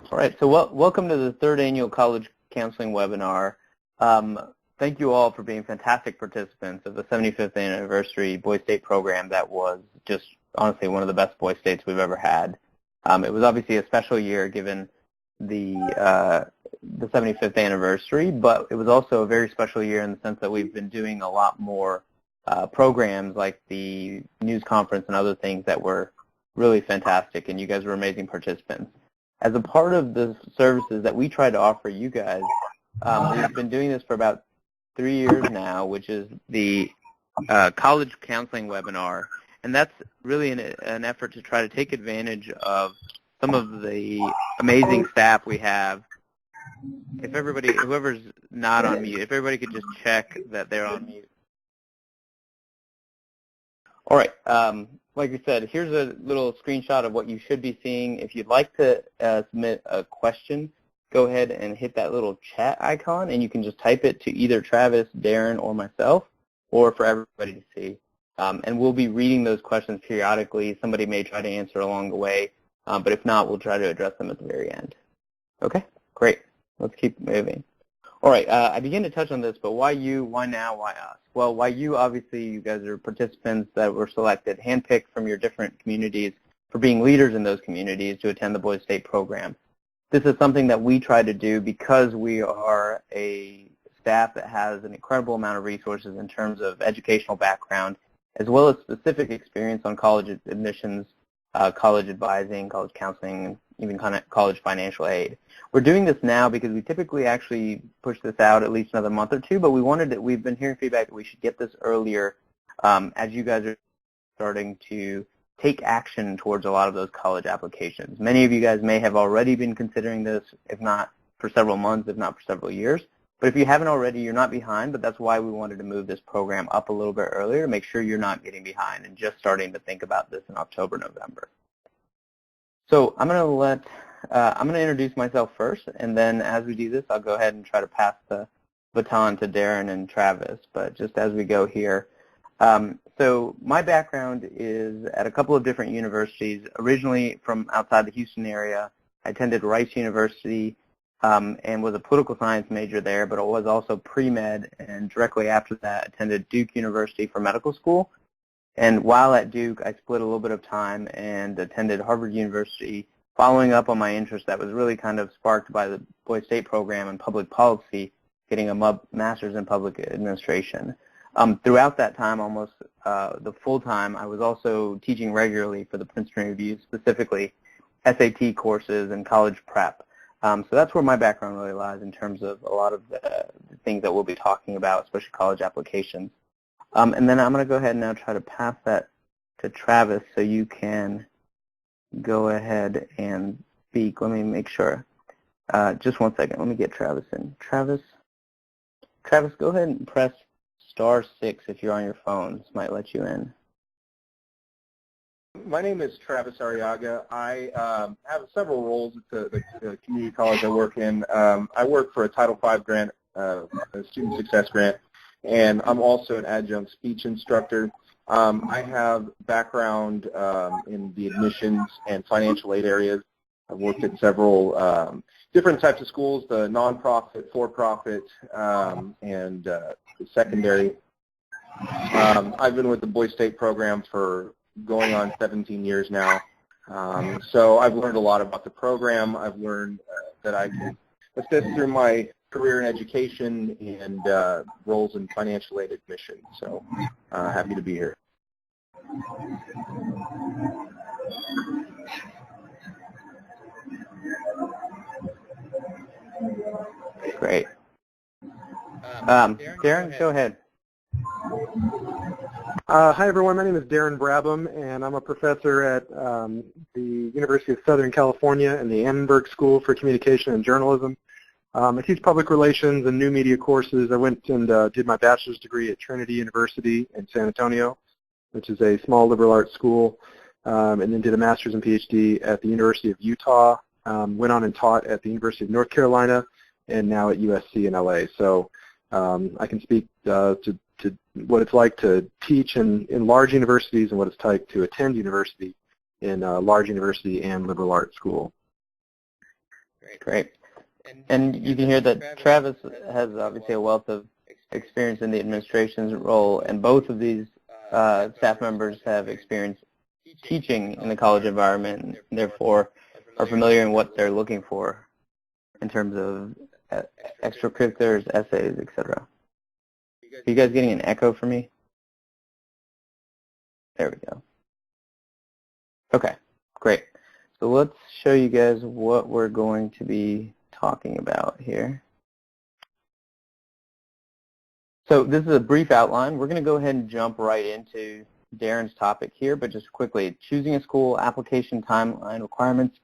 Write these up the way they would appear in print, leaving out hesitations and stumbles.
All right, so welcome to the third annual college counseling webinar. Thank you all for being fantastic participants of the 75th anniversary Boys State program that was just honestly one of the best Boys States we've ever had. It was obviously a special year given the 75th anniversary, but it was also a very special year in the sense that we've been doing a lot more programs like the news conference and other things that were really fantastic, and you guys were amazing participants. As a part of the services that we try to offer you guys, we've been doing this for about 3 years now, which is the college counseling webinar, and that's really an effort to try to take advantage of some of the amazing staff we have. If everybody, whoever's not on mute, if everybody could just check that they're on mute. All right. Like I said, here's a little screenshot of what you should be seeing. If you'd like to submit a question, go ahead and hit that little chat icon, and you can just type it to either Travis, Darren, or myself, or for everybody to see. And we'll be reading those questions periodically. Somebody may try to answer along the way, but if not, we'll try to address them at the very end. Okay, great. Let's keep moving. All right, I begin to touch on this, but why you, why now, why us? Well, why you, obviously, you guys are participants that were selected, handpicked from your different communities for being leaders in those communities to attend the Boys State program. This is something that we try to do because we are a staff that has an incredible amount of resources in terms of educational background, as well as specific experience on college admissions, college advising, college counseling, and even college financial aid. We're doing this now because we typically actually push this out at least another month or two, but we've been hearing feedback that we should get this earlier as you guys are starting to take action towards a lot of those college applications. Many of you guys may have already been considering this, if not for several months, if not for several years. But if you haven't already, you're not behind, but that's why we wanted to move this program up a little bit earlier to make sure you're not getting behind and just starting to think about this in October, November. So I'm going to introduce myself first, and then as we do this, I'll go ahead and try to pass the baton to Darren and Travis, but just as we go here. So my background is at a couple of different universities, originally from outside the Houston area. I attended Rice University and was a political science major there, but I was also pre-med, and directly after that attended Duke University for medical school. And while at Duke, I split a little bit of time and attended Harvard University, following up on my interest that was really kind of sparked by the Boys State program in public policy, getting a master's in public administration. Throughout that time, almost the full time, I was also teaching regularly for the Princeton Review, specifically SAT courses and college prep. So that's where my background really lies in terms of a lot of the things that we'll be talking about, especially college applications. And then I'm going to go ahead and now try to pass that to Travis so you can go ahead and speak. Let me make sure. Just one second. Let me get Travis in. Travis, go ahead and press *6 if you're on your phone. This might let you in. My name is Travis Arriaga. I have several roles at the community college I work in. I work for a Title V grant, a student success grant, and I'm also an adjunct speech instructor. I have background in the admissions and financial aid areas. I've worked at several different types of schools, the nonprofit, for-profit, and secondary. I've been with the Boys State program for going on 17 years now. So I've learned a lot about the program. I've learned that I can assist through my career in education and roles in financial aid admission. So happy to be here. Great. Darren, go ahead. Hi, everyone. My name is Darren Brabham, and I'm a professor at the University of Southern California in the Annenberg School for Communication and Journalism. I teach public relations and new media courses. I went and did my bachelor's degree at Trinity University in San Antonio, which is a small liberal arts school, and then did a master's and PhD at the University of Utah, went on and taught at the University of North Carolina, and now at USC in LA. So I can speak to what it's like to teach in large universities and what it's like to attend university in a large university and liberal arts school. Great. And you can hear that Travis has obviously a wealth of experience in the administration's role, and both of these staff members have experience teaching in the college environment, and therefore are familiar in what they're looking for in terms of extracurriculars, essays, etc. Are you guys getting an echo from me? There we go. Okay, great. So let's show you guys what we're going to be talking about here. So this is a brief outline. We're going to go ahead and jump right into Darren's topic here, but just quickly, choosing a school, application timeline requirements,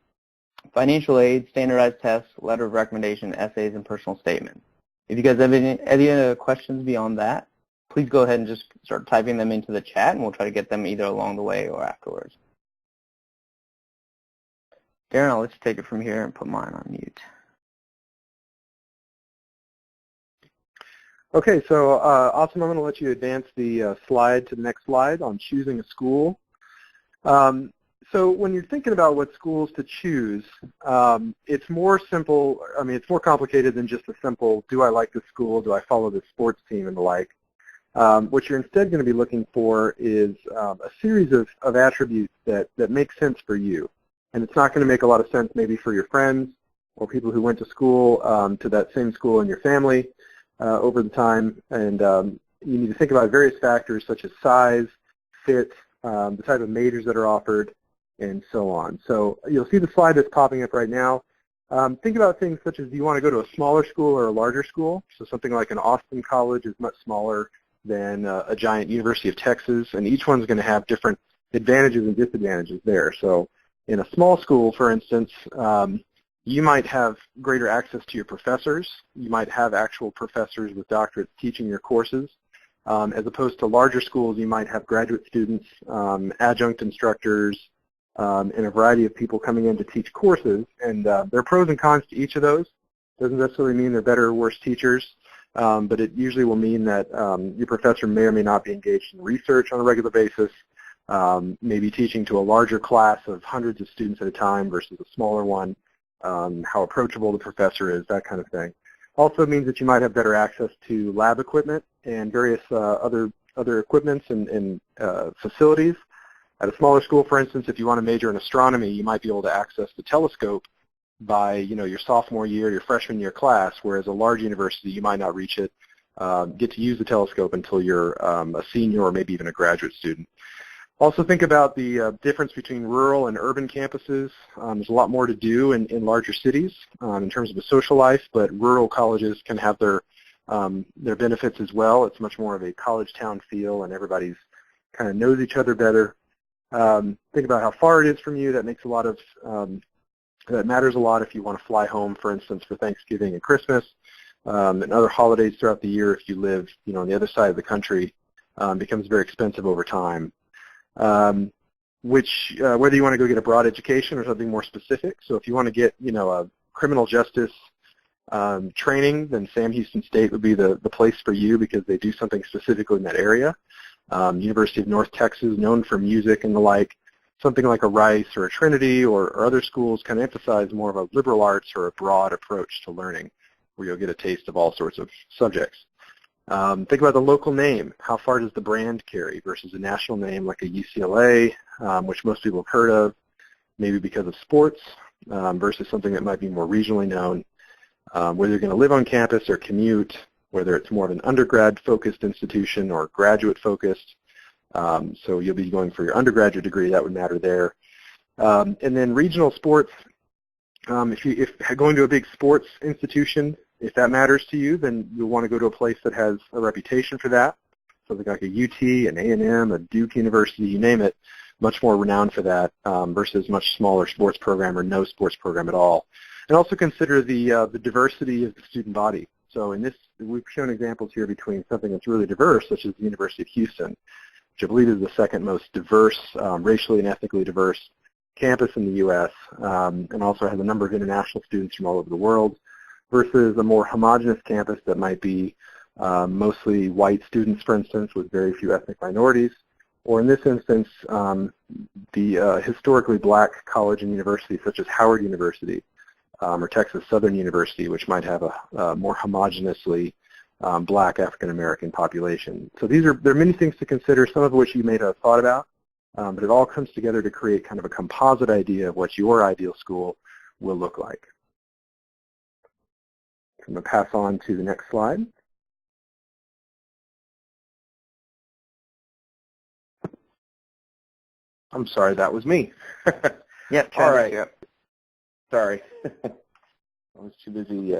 financial aid, standardized tests, letter of recommendation, essays, and personal statements. If you guys have any other questions beyond that, please go ahead and just start typing them into the chat, and we'll try to get them either along the way or afterwards. Darren, I'll let you take it from here and put mine on mute. Okay, so Austin, I'm going to let you advance the slide to the next slide on choosing a school. So when you're thinking about what schools to choose, it's more simple. I mean, it's more complicated than just a simple, do I like this school, do I follow this sports team and the like. What you're instead going to be looking for is a series of attributes that make sense for you. And it's not going to make a lot of sense maybe for your friends or people who went to school, to that same school in your family over the time. And you need to think about various factors such as size, fit, the type of majors that are offered, and so on. So you'll see the slide that's popping up right now. Think about things such as, do you want to go to a smaller school or a larger school? So something like an Austin College is much smaller than a giant University of Texas, and each one's going to have different advantages and disadvantages there. So in a small school, for instance, you might have greater access to your professors. You might have actual professors with doctorates teaching your courses. As opposed to larger schools, you might have graduate students, adjunct instructors, and a variety of people coming in to teach courses. And there are pros and cons to each of those. Doesn't necessarily mean they're better or worse teachers, but it usually will mean that your professor may or may not be engaged in research on a regular basis, maybe teaching to a larger class of hundreds of students at a time versus a smaller one, how approachable the professor is, that kind of thing. Also means that you might have better access to lab equipment and various other equipments and facilities. At a smaller school, for instance, if you want to major in astronomy, you might be able to access the telescope by your sophomore year, your freshman year class, whereas a large university, you might not reach it, get to use the telescope until you're a senior or maybe even a graduate student. Also think about the difference between rural and urban campuses. There's a lot more to do in larger cities in terms of a social life, but rural colleges can have their benefits as well. It's much more of a college town feel, and everybody's kind of knows each other better. Think about how far it is from you. That makes a lot of that matters a lot if you want to fly home, for instance, for Thanksgiving and Christmas, and other holidays throughout the year. If you live, on the other side of the country, becomes very expensive over time. Whether you want to go get a broad education or something more specific. So if you want to get, a criminal justice training, then Sam Houston State would be the place for you because they do something specifically in that area. University of North Texas, known for music and the like. Something like a Rice or a Trinity or other schools kind of emphasize more of a liberal arts or a broad approach to learning, where you'll get a taste of all sorts of subjects. Think about the local name. How far does the brand carry versus a national name like a UCLA, which most people have heard of, maybe because of sports, versus something that might be more regionally known. Whether you're going to live on campus or commute, whether it's more of an undergrad-focused institution or graduate-focused. So you'll be going for your undergraduate degree, that would matter there. And then regional sports, if going to a big sports institution, if that matters to you, then you'll want to go to a place that has a reputation for that, something like a UT, an A&M, a Duke University, you name it, much more renowned for that versus much smaller sports program or no sports program at all. And also consider the diversity of the student body. So in this, we've shown examples here between something that's really diverse, such as the University of Houston, which I believe is the second most diverse, racially and ethnically diverse campus in the U.S., and also has a number of international students from all over the world, versus a more homogeneous campus that might be mostly white students, for instance, with very few ethnic minorities, or in this instance, the historically black college and university, such as Howard University, or Texas Southern University, which might have a more homogeneously black African-American population. So there are many things to consider, some of which you may have thought about, but it all comes together to create kind of a composite idea of what your ideal school will look like. So I'm going to pass on to the next slide. I'm sorry, that was me. Yep. All right. Yep. Sorry. I was too busy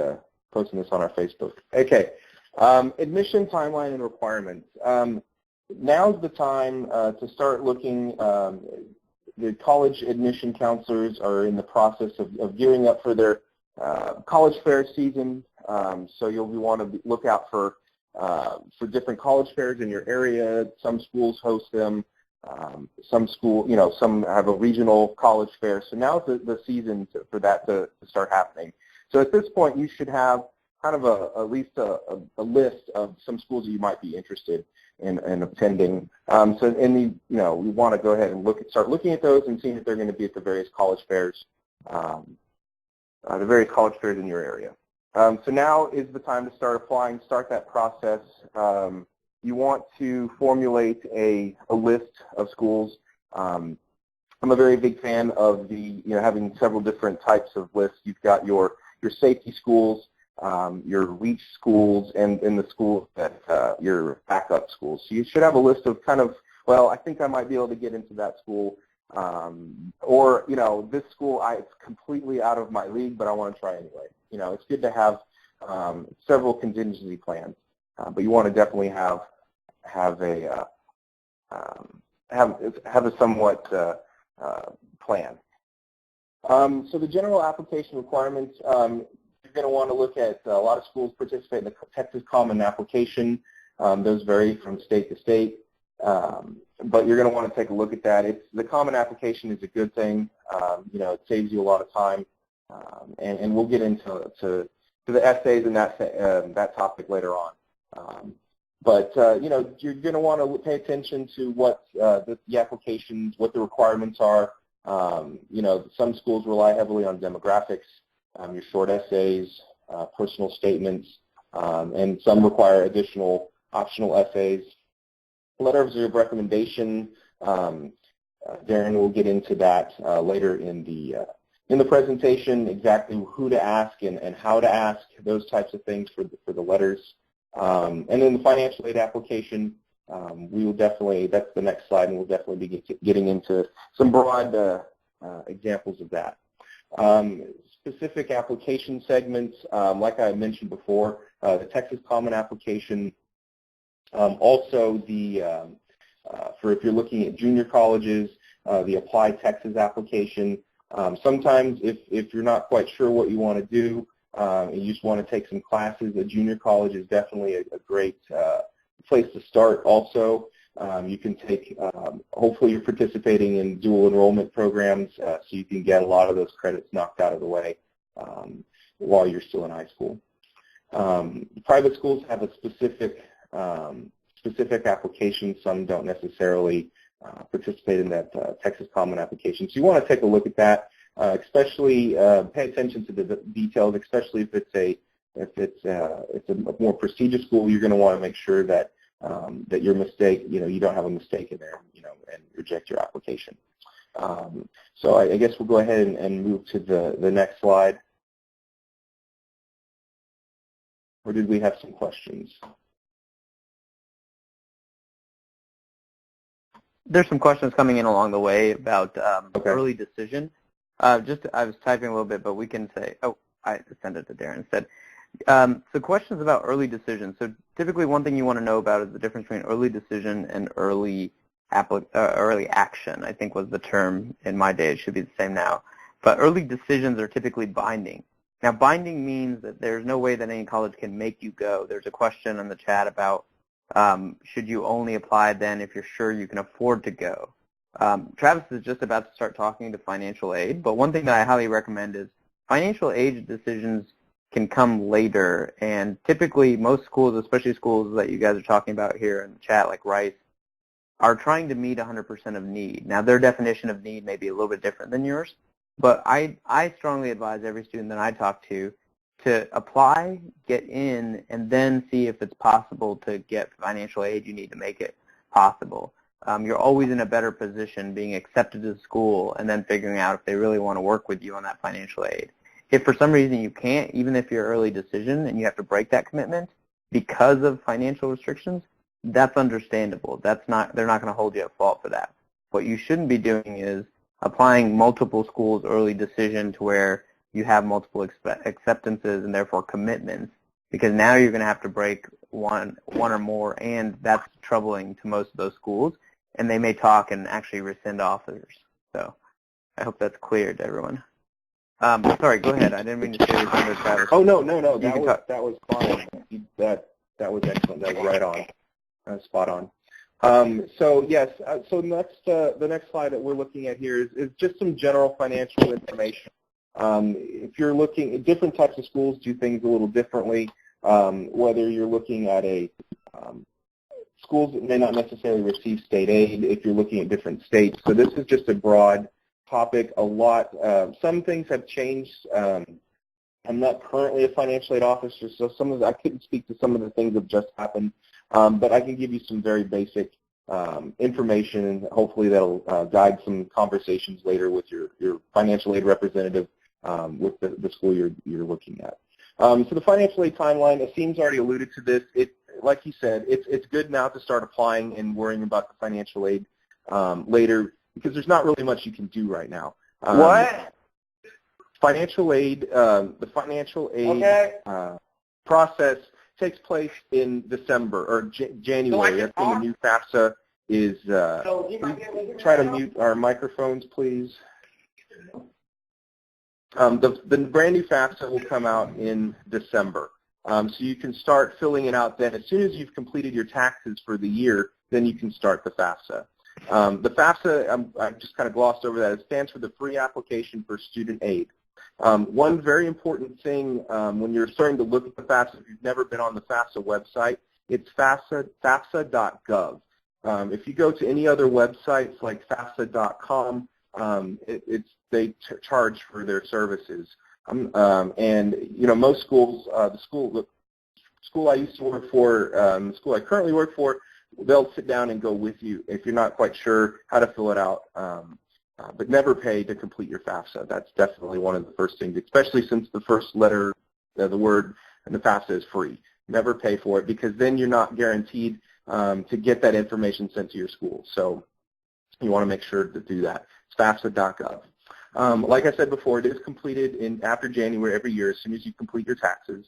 posting this on our Facebook. Okay. Admission timeline and requirements. Now's the time to start looking. The college admission counselors are in the process of gearing up for their college fair season. So you'll want to look out for different college fairs in your area. Some schools host them. Some have a regional college fair. So now's the season for that to start happening. So at this point, you should have kind of at least a list of some schools that you might be interested in attending. We want to go ahead and start looking at those and seeing if they're going to be at the various college fairs, in your area. So now is the time to start applying, start that process. You want to formulate a list of schools. I'm a very big fan of having several different types of lists. You've got your safety schools, your reach schools, and the schools that your backup schools. So you should have a list of I think I might be able to get into that school, or this school it's completely out of my league, but I want to try anyway. It's good to have several contingency plans, but you want to definitely have a somewhat plan. So the general application requirements, you're going to want to look at a lot of schools participate in the Texas Common Application. Those vary from state to state, but you're going to want to take a look at that. The Common Application is a good thing. It saves you a lot of time, and we'll get into the essays and that topic later on. But you're going to want to pay attention to what the applications, what the requirements are. Some schools rely heavily on demographics, your short essays, personal statements, and some require additional optional essays. Letters of recommendation. Darren will get into that later in the presentation, exactly who to ask and how to ask, those types of things for the letters. And then the financial aid application, we will definitely, that's the next slide, and we'll definitely be getting into some broad examples of that. Specific application segments, like I mentioned before, the Texas Common Application, also for if you're looking at junior colleges, the Apply Texas application. Sometimes if you're not quite sure what you want to do, and you just want to take some classes, a junior college is definitely a great place to start also. You can take, hopefully you're participating in dual enrollment programs, so you can get a lot of those credits knocked out of the way while you're still in high school. Private schools have a specific application. Some don't necessarily participate in that Texas Common Application. So you want to take a look at that. Especially pay attention to the details, especially if it's a more prestigious school. You're going to want to make sure that that your mistake, you don't have a mistake in there, and reject your application. So I guess we'll go ahead and move to the next slide. Or did we have some questions? There's some questions coming in along the way about Okay. early decision. I was typing a little bit, but we can say, I sent it to Darren instead. So questions about early decision. So typically one thing you want to know about is the difference between early decision and early action, I think was the term in my day. It should be the same now. But early decisions are typically binding. Now binding means that there's no way that any college can make you go. There's a question in the chat about should you only apply then if you're sure you can afford to go. Travis is just about to start talking to financial aid, but one thing that I highly recommend is financial aid decisions can come later, and typically most schools, especially schools that you guys are talking about here in the chat like Rice, are trying to meet 100% of need. Now their definition of need may be a little bit different than yours, But I strongly advise every student that I talk to apply, get in, and then see if it's possible to get financial aid you need to make it possible. You're always in a better position being accepted to school and then figuring out if they really want to work with you on that financial aid. If for some reason you can't, even if you're early decision and you have to break that commitment because of financial restrictions, that's understandable. They're not going to hold you at fault for that. What you shouldn't be doing is applying multiple schools early decision to where you have multiple acceptances and therefore commitments, because now you're going to have to break one or more, and that's troubling to most of those schools, and they may talk and actually rescind offers. So I hope that's clear to everyone. Sorry, go ahead. I didn't mean to say this under Travis. Oh, no. That was fine. That was excellent. That was right on. Spot on. So yes, so the next slide that we're looking at here is just some general financial information. If you're looking at different types of schools do things a little differently, whether you're looking at schools that may not necessarily receive state aid, if you're looking at different states. So this is just a broad topic. Some things have changed. I'm not currently a financial aid officer, so I couldn't speak to some of the things that have just happened, but I can give you some very basic information, and hopefully that'll guide some conversations later with your financial aid representative with the school you're looking at. So the financial aid timeline, Asim's already alluded to this. Like he said, it's good now to start applying and worrying about the financial aid later, because there's not really much you can do right now. What? Financial aid, the financial aid process takes place in December or January. That's when the new FAFSA is. Try to mute our microphones, please. The brand new FAFSA will come out in December. So you can start filling it out then. As soon as you've completed your taxes for the year, then you can start the FAFSA. The FAFSA, I just kind of glossed over that. It stands for the Free Application for Student Aid. One very important thing when you're starting to look at the FAFSA, if you've never been on the FAFSA website, it's FAFSA.gov. If you go to any other websites like FAFSA.com, they charge for their services. And most schools, the school I used to work for, the school I currently work for, they'll sit down and go with you if you're not quite sure how to fill it out. But never pay to complete your FAFSA. That's definitely one of the first things, especially since the first letter, the word in the FAFSA is free. Never pay for it, because then you're not guaranteed to get that information sent to your school. So you want to make sure to do that. It's FAFSA.gov. Like I said before, it is completed after January every year as soon as you complete your taxes.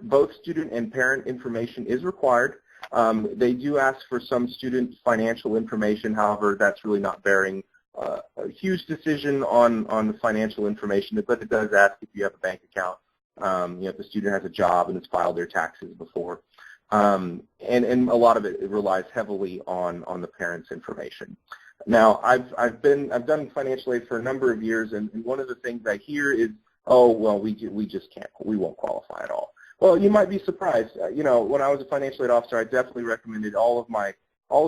Both student and parent information is required. They do ask for some student financial information. However, that's really not bearing a huge decision on the financial information, but it does ask if you have a bank account, if the student has a job and has filed their taxes before. And a lot of it relies heavily on the parents' information. Now, I've done financial aid for a number of years, and one of the things I hear is, oh, well, we just can't, we won't qualify at all. Well, you might be surprised. When I was a financial aid officer, I definitely recommended all of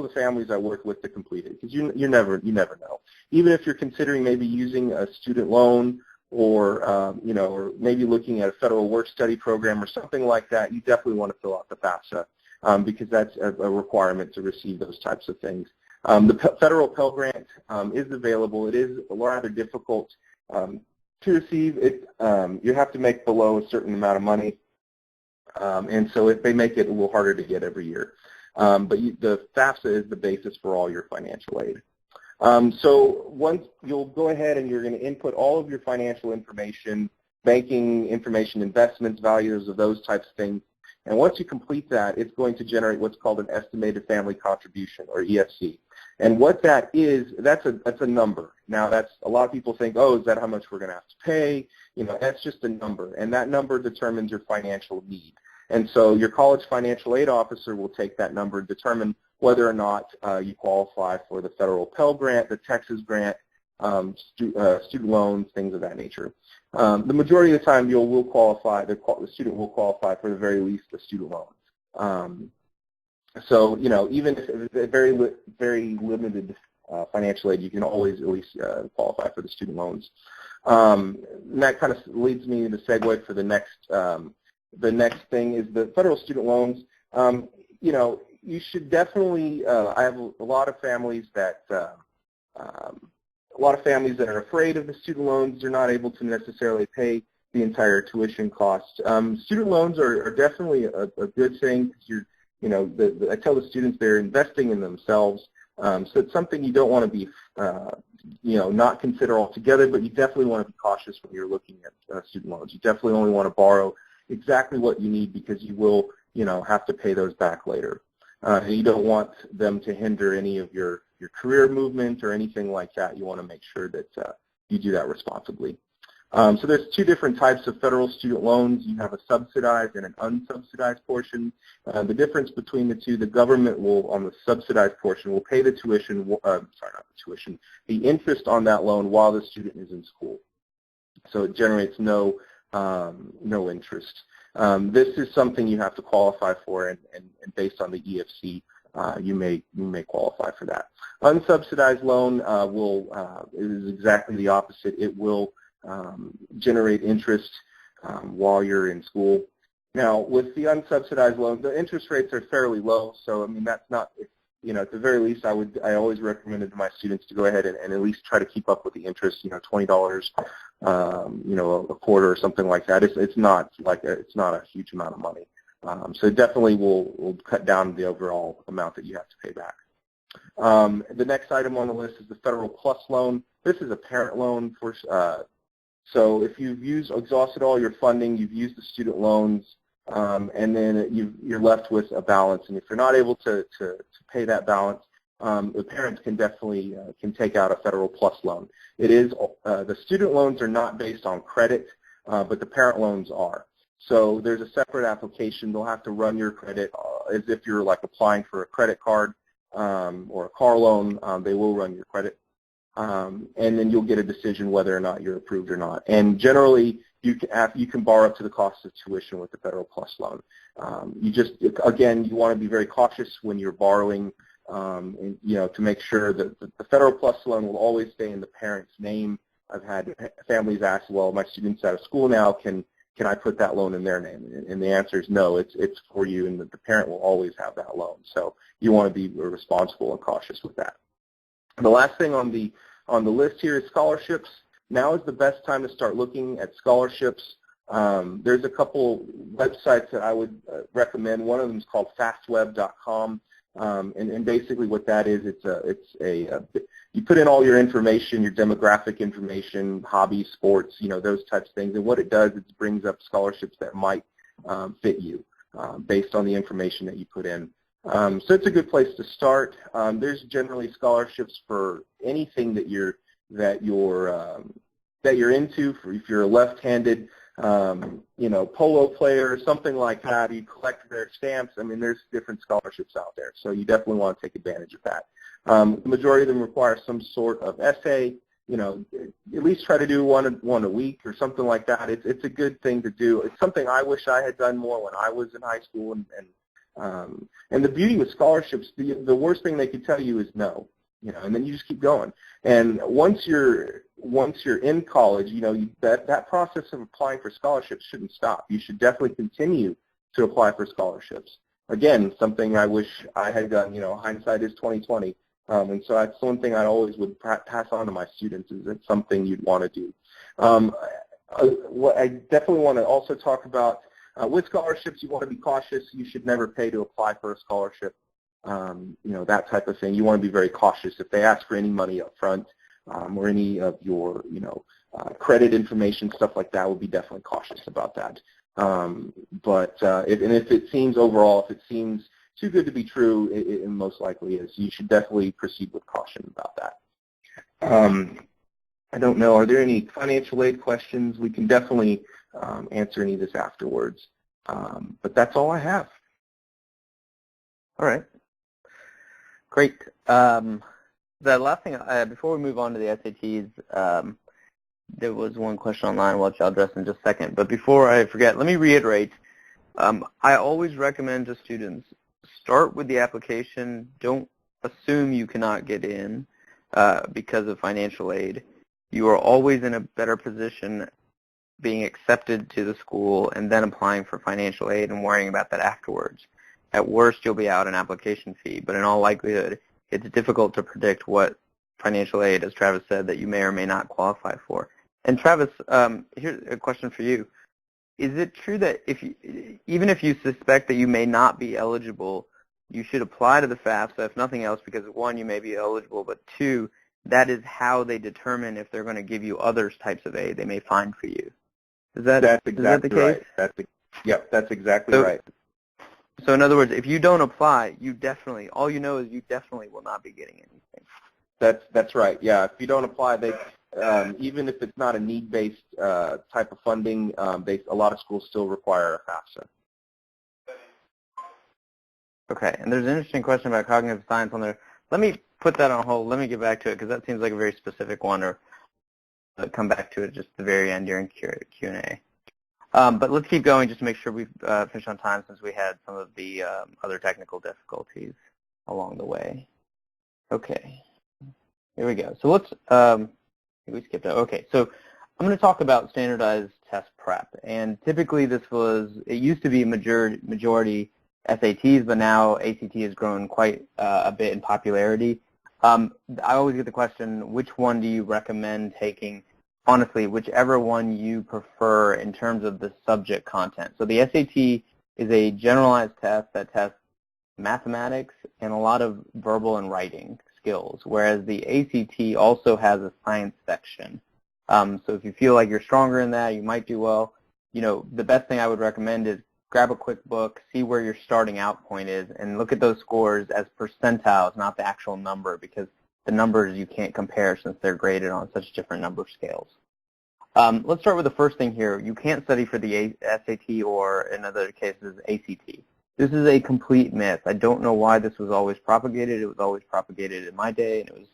the families I worked with to complete it, because you never know. Even if you're considering maybe using a student loan or or maybe looking at a federal work-study program or something like that, you definitely want to fill out the FAFSA because that's a requirement to receive those types of things. The federal Pell Grant is available. It is rather difficult to receive. You have to make below a certain amount of money, and so they make it a little harder to get every year. But the FAFSA is the basis for all your financial aid. So once you'll go ahead and you're going to input all of your financial information, banking information, investments, values of those types of things. And once you complete that, it's going to generate what's called an estimated family contribution, or EFC. And what that is, that's a number. Now, a lot of people think, oh, is that how much we're going to have to pay? That's just a number, and that number determines your financial need. And so your college financial aid officer will take that number and determine whether or not you qualify for the federal Pell Grant, the Texas Grant, student loans, things of that nature. The majority of the time, you will qualify. The student will qualify for the very least the student loans. So even if very limited financial aid, you can always at least qualify for the student loans. And that kind of leads me to segue for the next thing is the federal student loans. You know, you should definitely. I have a lot of families that are afraid of the student loans. They're not able to necessarily pay the entire tuition cost. Student loans are definitely a good thing because I tell the students they're investing in themselves. So it's something you don't want to be, not consider altogether, but you definitely want to be cautious when you're looking at student loans. You definitely only want to borrow exactly what you need because you will, have to pay those back later. And you don't want them to hinder any of your career movement or anything like that. You want to make sure that you do that responsibly. So there's two different types of federal student loans. You have a subsidized and an unsubsidized portion. The difference between the two, the government will, on the subsidized portion, will pay the tuition, the interest on that loan while the student is in school. So it generates no interest. This is something you have to qualify for, and based on the EFC, you may qualify for that. Unsubsidized loan is exactly the opposite. It will generate interest while you're in school. Now, with the unsubsidized loan, the interest rates are fairly low, so I mean that's not, at the very least, I always recommend it to my students to go ahead and at least try to keep up with the interest. $20, a quarter or something like that. It's not a huge amount of money. So it definitely will cut down the overall amount that you have to pay back. The next item on the list is the Federal Plus loan. This is a parent loan for. So if you've exhausted all your funding, you've used the student loans, and then you're left with a balance. And if you're not able to pay that balance, the parents can definitely can take out a Federal Plus loan. It is the student loans are not based on credit, but the parent loans are. So there's a separate application. They'll have to run your credit as if you're like applying for a credit card or a car loan. They will run your credit. And then you'll get a decision whether or not you're approved or not. And generally, you can borrow up to the cost of tuition with the Federal Plus loan. You want to be very cautious when you're borrowing, and, to make sure that the Federal Plus loan will always stay in the parent's name. I've had families ask, well, my student's out of school now, can I put that loan in their name? And the answer is no, it's for you, and the parent will always have that loan. So you want to be responsible and cautious with that. The last thing on the list here is scholarships. Now is the best time to start looking at scholarships. There's a couple websites that I would recommend. One of them is called fastweb.com, and basically what that is, you put in all your information, your demographic information, hobbies, sports, those types of things, and what it does is it brings up scholarships that might fit you based on the information that you put in. So it's a good place to start. There's generally scholarships for anything that you're into. If you're a left-handed, polo player or something like that, you collect their stamps. I mean, there's different scholarships out there, so you definitely want to take advantage of that. The majority of them require some sort of essay. At least try to do one a week or something like that. It's a good thing to do. It's something I wish I had done more when I was in high school, and the beauty with scholarships, the worst thing they could tell you is no, and then you just keep going. And once you're in college, that process of applying for scholarships shouldn't stop. You should definitely continue to apply for scholarships. Again, something I wish I had done. Hindsight is 20/20, and so that's one thing I always would pass on to my students, is it's something you'd want to do. What I definitely want to also talk about. With scholarships, you want to be cautious. You should never pay to apply for a scholarship, that type of thing. You want to be very cautious. If they ask for any money up front or any of your, credit information, stuff like that, we'll be definitely cautious about that. If it seems too good to be true, it most likely is. You should definitely proceed with caution about that. I don't know. Are there any financial aid questions? We can definitely answer any of this afterwards. But that's all I have. All right. Great. The last thing, before we move on to the SATs, there was one question online which I'll address in just a second. But before I forget, let me reiterate. I always recommend to students, start with the application. Don't assume you cannot get in. because of financial aid, you are always in a better position being accepted to the school and then applying for financial aid and worrying about that afterwards. At worst, you'll be out an application fee, but in all likelihood, it's difficult to predict what financial aid, as Travis said, that you may or may not qualify for. And Travis, here's a question for you. Is it true that even if you suspect that you may not be eligible, you should apply to the FAFSA, if nothing else, because one, you may be eligible, but two, that is how they determine if they're going to give you other types of aid they may find for you. That's exactly the case? Right. Yep, that's exactly right. So in other words, if you don't apply, all you know is you definitely will not be getting anything. That's right. Yeah, if you don't apply, they even if it's not a need-based type of funding, a lot of schools still require a FAFSA. Okay, and there's an interesting question about cognitive science on there. Let me put that on hold. Let me get back to it because that seems like a very specific one, or come back to it just at the very end during Q&A. But let's keep going just to make sure we've finished on time since we had some of the other technical difficulties along the way. Okay, here we go. So let's, we skipped that. Okay, so I'm going to talk about standardized test prep. And typically it used to be majority SATs, but now ACT has grown quite a bit in popularity. I always get the question, which one do you recommend taking? Honestly, whichever one you prefer in terms of the subject content. So the SAT is a generalized test that tests mathematics and a lot of verbal and writing skills, whereas the ACT also has a science section. So if you feel like you're stronger in that, you might do well. The best thing I would recommend is grab a quick book, see where your starting out point is, and look at those scores as percentiles, not the actual number, because the numbers you can't compare since they're graded on such different number scales. Let's start with the first thing here. You can't study for the SAT or, in other cases, ACT. This is a complete myth. I don't know why this was always propagated. It was always propagated in my day, and it was,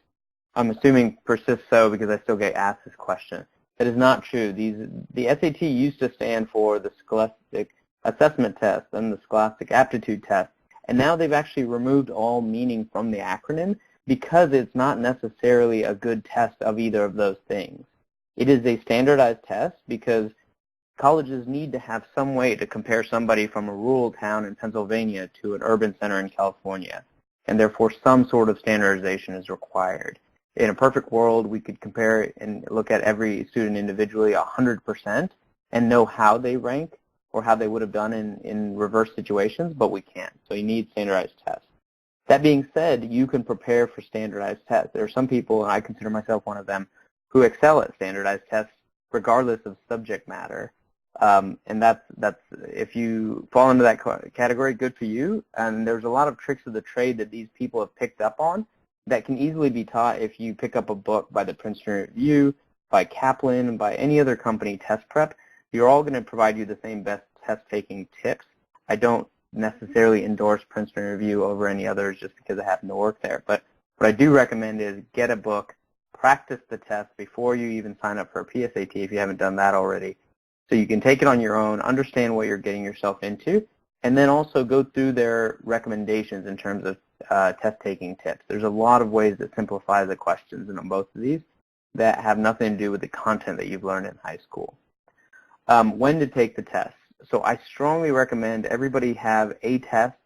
I'm assuming, persists so because I still get asked this question. That is not true. The SAT used to stand for the Scholastic Assessment Test and the Scholastic Aptitude Test, and now they've actually removed all meaning from the acronym because it's not necessarily a good test of either of those things. It is a standardized test because colleges need to have some way to compare somebody from a rural town in Pennsylvania to an urban center in California, and therefore some sort of standardization is required. In a perfect world, we could compare and look at every student individually 100% and know how they rank or how they would have done in reverse situations, but we can't. So you need standardized tests. That being said, you can prepare for standardized tests. There are some people, and I consider myself one of them, who excel at standardized tests regardless of subject matter. And that's if you fall into that category, good for you. And there's a lot of tricks of the trade that these people have picked up on that can easily be taught if you pick up a book by the Princeton Review, by Kaplan, by any other company, Test Prep. You're all going to provide you the same best test-taking tips. I don't necessarily endorse Princeton Review over any others just because I happen to work there. But what I do recommend is get a book, practice the test before you even sign up for a PSAT if you haven't done that already. So you can take it on your own, understand what you're getting yourself into, and then also go through their recommendations in terms of test-taking tips. There's a lot of ways to simplify the questions in both of these that have nothing to do with the content that you've learned in high school. When to take the test. So I strongly recommend everybody have a test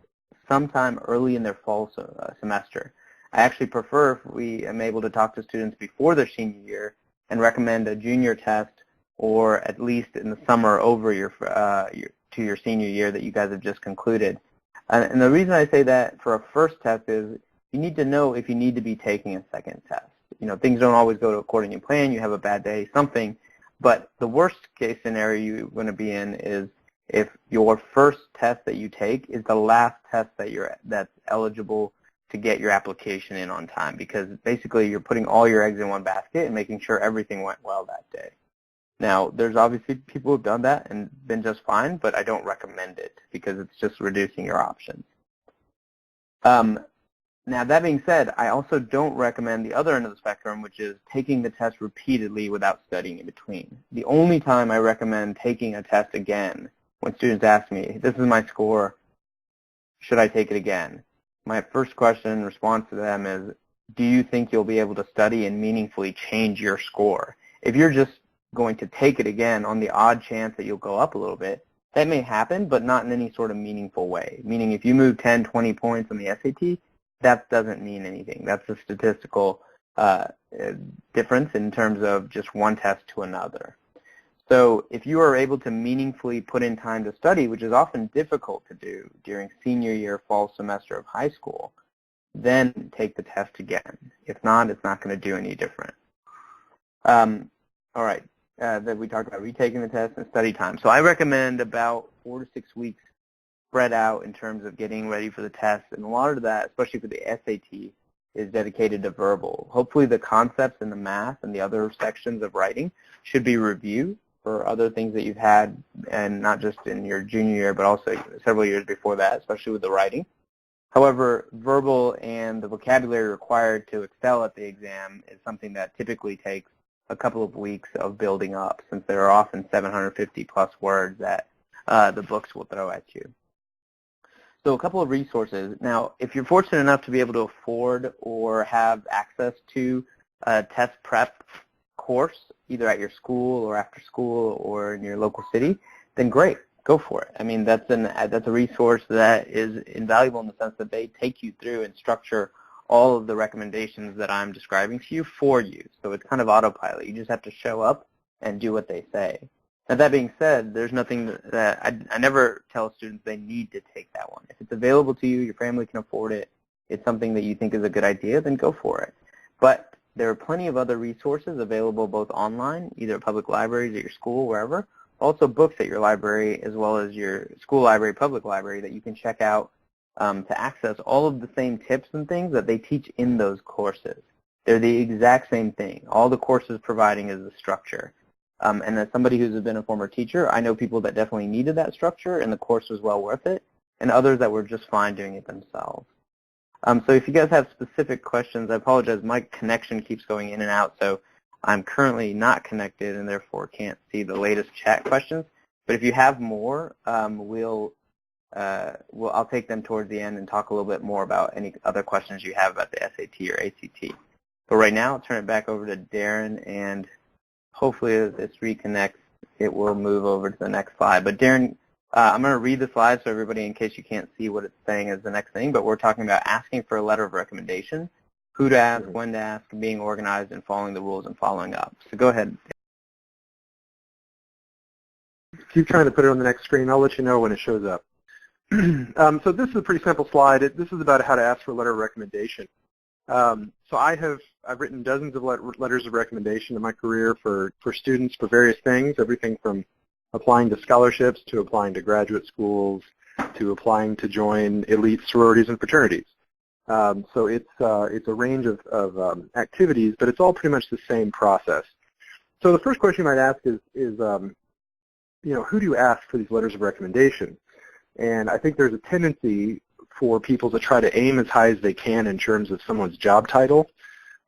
sometime early in their fall semester. I actually prefer if we am able to talk to students before their senior year and recommend a junior test or at least in the summer over to your senior year that you guys have just concluded. And the reason I say that for a first test is you need to know if you need to be taking a second test. Things don't always go according to plan. You have a bad day, something. But the worst case scenario you're going to be in is if your first test that you take is the last test that's eligible to get your application in on time, because basically you're putting all your eggs in one basket and making sure everything went well that day. Now, there's obviously people who've done that and been just fine, but I don't recommend it because it's just reducing your options. Now, that being said, I also don't recommend the other end of the spectrum, which is taking the test repeatedly without studying in between. The only time I recommend taking a test again, when students ask me, this is my score, should I take it again? My first question in response to them is, do you think you'll be able to study and meaningfully change your score? If you're just going to take it again on the odd chance that you'll go up a little bit, that may happen, but not in any sort of meaningful way. Meaning if you move 10, 20 points on the SAT, that doesn't mean anything. That's a statistical difference in terms of just one test to another. So if you are able to meaningfully put in time to study, which is often difficult to do during senior year fall semester of high school, then take the test again. If not, it's not going to do any different. All right, that we talked about retaking the test and study time. So I recommend about 4 to 6 weeks spread out in terms of getting ready for the test, and a lot of that, especially for the SAT, is dedicated to verbal. Hopefully the concepts in the math and the other sections of writing should be reviewed for other things that you've had, and not just in your junior year, but also several years before that, especially with the writing. However, verbal and the vocabulary required to excel at the exam is something that typically takes a couple of weeks of building up, since there are often 750 plus words that the books will throw at you. So a couple of resources. Now, if you're fortunate enough to be able to afford or have access to a test prep course, either at your school or after school or in your local city, then great, go for it. I mean, that's a resource that is invaluable in the sense that they take you through and structure all of the recommendations that I'm describing to you for you. So it's kind of autopilot. You just have to show up and do what they say. Now, that being said, there's nothing that I never tell students they need to take that one. If it's available to you, your family can afford it, it's something that you think is a good idea, then go for it. But there are plenty of other resources available both online, either at public libraries at your school, wherever, also books at your library as well as your school library, public library that you can check out to access all of the same tips and things that they teach in those courses. They're the exact same thing. All the courses providing is the structure. And as somebody who's been a former teacher, I know people that definitely needed that structure and the course was well worth it, and others that were just fine doing it themselves. So if you guys have specific questions, I apologize, my connection keeps going in and out, so I'm currently not connected and therefore can't see the latest chat questions. But if you have more, I'll take them towards the end and talk a little bit more about any other questions you have about the SAT or ACT. But right now, I'll turn it back over to Darren, and hopefully as this reconnects, it will move over to the next slide. But Darren, I'm going to read the slide so everybody, in case you can't see what it's saying, is the next thing. But we're talking about asking for a letter of recommendation, who to ask, when to ask, being organized, and following the rules and following up. So go ahead. Keep trying to put it on the next screen. I'll let you know when it shows up. So this is a pretty simple slide. This is about how to ask for a letter of recommendation. So I've written dozens of letters of recommendation in my career for students for various things, everything from applying to scholarships to applying to graduate schools to applying to join elite sororities and fraternities. So it's a range of activities, but it's all pretty much the same process. So the first question you might ask is who do you ask for these letters of recommendation? And I think there's a tendency for people to try to aim as high as they can in terms of someone's job title.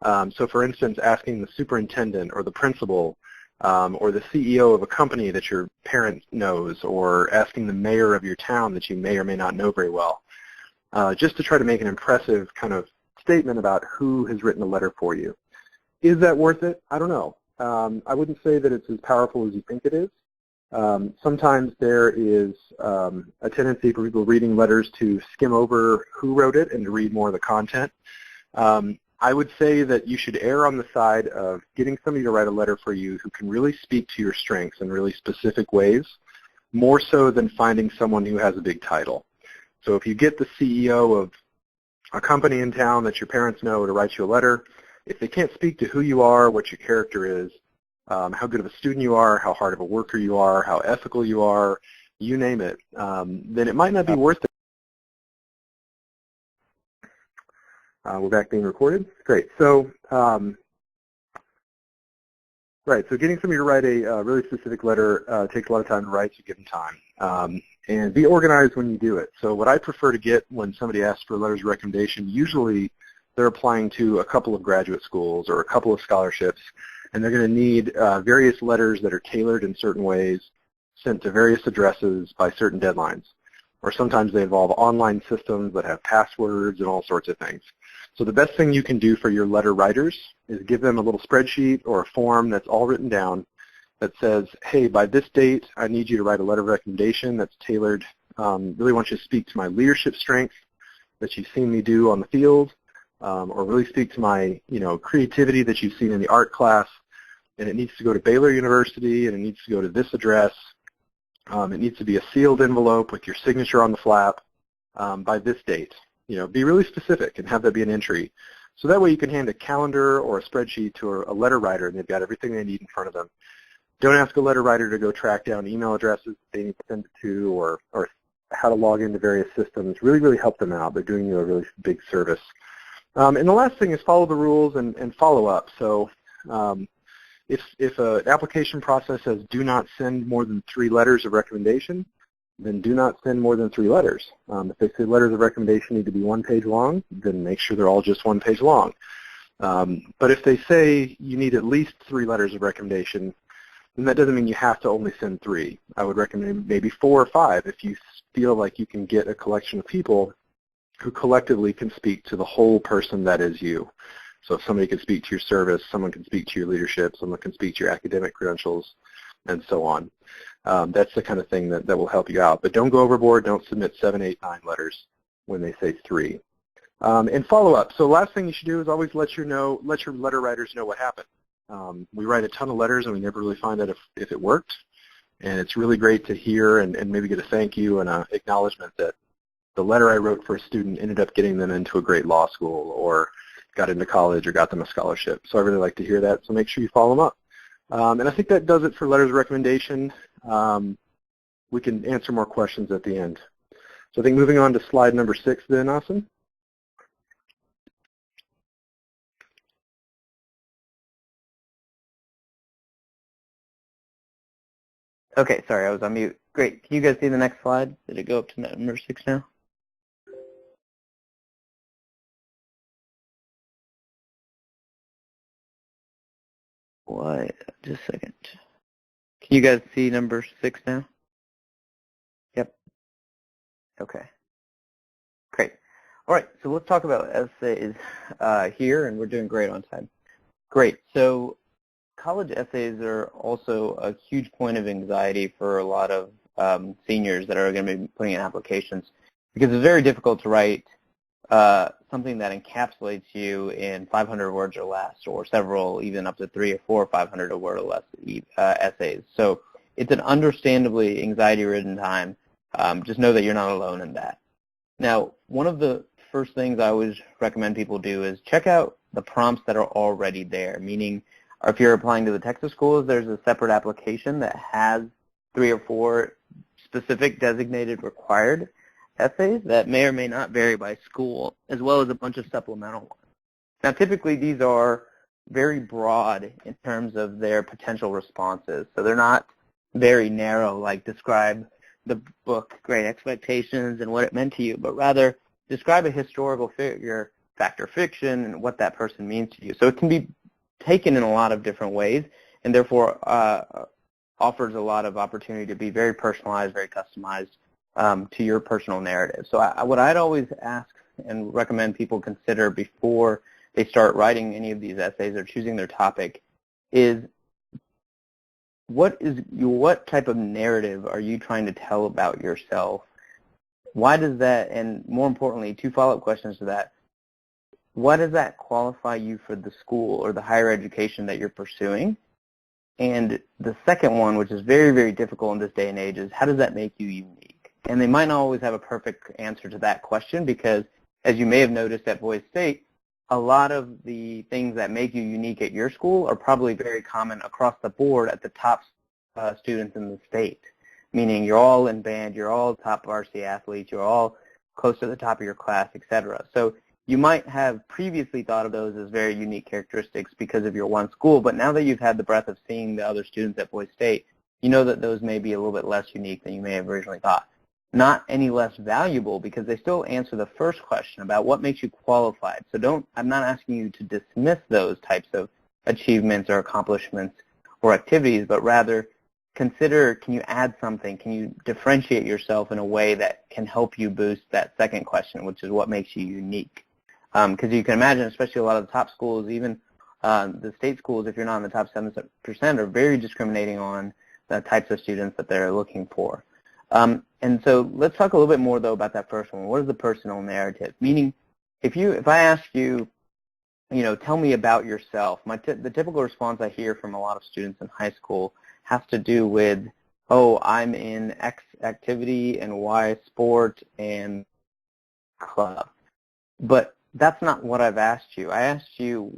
So for instance, asking the superintendent or the principal or the CEO of a company that your parent knows, or asking the mayor of your town that you may or may not know very well, just to try to make an impressive kind of statement about who has written a letter for you. Is that worth it? I don't know. I wouldn't say that it's as powerful as you think it is. Sometimes there is a tendency for people reading letters to skim over who wrote it and to read more of the content. I would say that you should err on the side of getting somebody to write a letter for you who can really speak to your strengths in really specific ways, more so than finding someone who has a big title. So if you get the CEO of a company in town that your parents know to write you a letter, if they can't speak to who you are, what your character is, how good of a student you are, how hard of a worker you are, how ethical you are, you name it, then it might not be worth it. We're back being recorded. Great. So, so getting somebody to write a really specific letter takes a lot of time to write, so give them time. And be organized when you do it. So what I prefer to get when somebody asks for letters of recommendation, usually they're applying to a couple of graduate schools or a couple of scholarships, and they're going to need various letters that are tailored in certain ways, sent to various addresses by certain deadlines. Or sometimes they involve online systems that have passwords and all sorts of things. So the best thing you can do for your letter writers is give them a little spreadsheet or a form that's all written down that says, hey, by this date, I need you to write a letter of recommendation that's tailored. Really want you to speak to my leadership strengths that you've seen me do on the field, or really speak to my, creativity that you've seen in the art class. And it needs to go to Baylor University, and it needs to go to this address. It needs to be a sealed envelope with your signature on the flap by this date. Be really specific and have that be an entry. So that way you can hand a calendar or a spreadsheet to a letter writer, and they've got everything they need in front of them. Don't ask a letter writer to go track down email addresses they need to send it to, or how to log into various systems. Really, really help them out. They're doing you a really big service. And the last thing is follow the rules and follow up. So if an application process says do not send more than 3 letters of recommendation, then do not send more than 3 letters. If they say letters of recommendation need to be 1 page long, then make sure they're all just 1 page long. But if they say you need at least 3 letters of recommendation, then that doesn't mean you have to only send 3. I would recommend maybe 4 or 5 if you feel like you can get a collection of people who collectively can speak to the whole person that is you. So if somebody can speak to your service, someone can speak to your leadership, someone can speak to your academic credentials, and so on. That's the kind of thing that will help you out. But don't go overboard. Don't submit 7, 8, 9 letters when they say 3. And follow up. So last thing you should do is always let your letter writers know what happened. We write a ton of letters, and we never really find out if it worked. And it's really great to hear and maybe get a thank you and an acknowledgement that the letter I wrote for a student ended up getting them into a great law school or got into college or got them a scholarship. So I really like to hear that, so make sure you follow them up. And I think that does it for letters of recommendation. We can answer more questions at the end. So I think moving on to slide number 6 then, Austin. Okay, sorry, I was on mute. Great. Can you guys see the next slide? Did it go up to number 6 now? What? Just a second. Can you guys see number 6 now? Yep. Okay. Great. All right, so let's talk about essays here, and we're doing great on time. Great. So college essays are also a huge point of anxiety for a lot of seniors that are going to be putting in applications, because it's very difficult to write something that encapsulates you in 500 words or less, or several, even up to 300 or 400 or 500 word or less essays. So it's an understandably anxiety-ridden time. Just know that you're not alone in that. Now, one of the first things I always recommend people do is check out the prompts that are already there, meaning if you're applying to the Texas schools, there's a separate application that has 3 or 4 specific designated required essays that may or may not vary by school, as well as a bunch of supplemental ones. Now, typically these are very broad in terms of their potential responses, so they're not very narrow, like describe the book Great Expectations and what it meant to you, but rather describe a historical figure, fact or fiction, and what that person means to you. So it can be taken in a lot of different ways, and therefore offers a lot of opportunity to be very personalized, very customized to your personal narrative. So what I'd always ask and recommend people consider before they start writing any of these essays or choosing their topic is what type of narrative are you trying to tell about yourself? Why does that, and more importantly, 2 follow-up questions to that, what does that qualify you for the school or the higher education that you're pursuing? And the second one, which is very, very difficult in this day and age, is how does that make you unique? And they might not always have a perfect answer to that question because, as you may have noticed at Boise State, a lot of the things that make you unique at your school are probably very common across the board at the top students in the state, meaning you're all in band, you're all top varsity athletes, you're all close to the top of your class, etc. So you might have previously thought of those as very unique characteristics because of your one school, but now that you've had the breadth of seeing the other students at Boise State, you know that those may be a little bit less unique than you may have originally thought. Not any less valuable because they still answer the first question about what makes you qualified. So I'm not asking you to dismiss those types of achievements or accomplishments or activities, but rather consider, can you add something? Can you differentiate yourself in a way that can help you boost that second question, which is what makes you unique? Because you can imagine, especially a lot of the top schools, even the state schools, if you're not in the top 7%, are very discriminating on the types of students that they're looking for. And so let's talk a little bit more, though, about that first one. What is the personal narrative? Meaning, if I ask you, tell me about yourself, the typical response I hear from a lot of students in high school has to do with, oh, I'm in X activity and Y sport and club. But that's not what I've asked you. I asked you,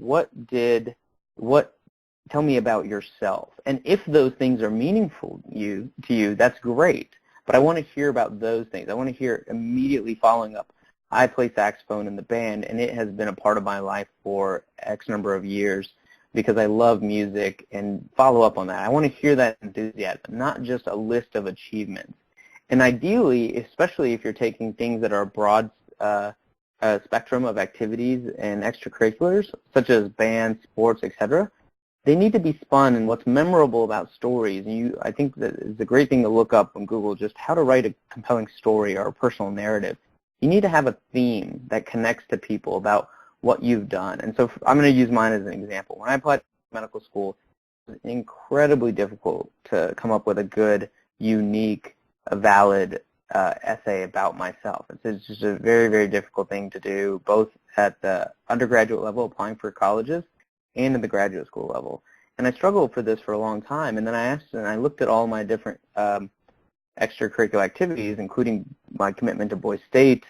tell me about yourself. And if those things are meaningful to you, that's great. But I want to hear about those things. I want to hear immediately following up, I play saxophone in the band, and it has been a part of my life for X number of years because I love music, and follow up on that. I want to hear that enthusiasm, not just a list of achievements. And ideally, especially if you're taking things that are a broad spectrum of activities and extracurriculars, such as band, sports, etc., they need to be spun, and what's memorable about stories, and I think that it's a great thing to look up on Google, just how to write a compelling story or a personal narrative. You need to have a theme that connects to people about what you've done. And so I'm going to use mine as an example. When I applied to medical school, it was incredibly difficult to come up with a good, unique, valid essay about myself. It's just a very, very difficult thing to do, both at the undergraduate level, applying for colleges, and at the graduate school level. And I struggled for this for a long time. And then I looked at all my different extracurricular activities, including my commitment to Boise State,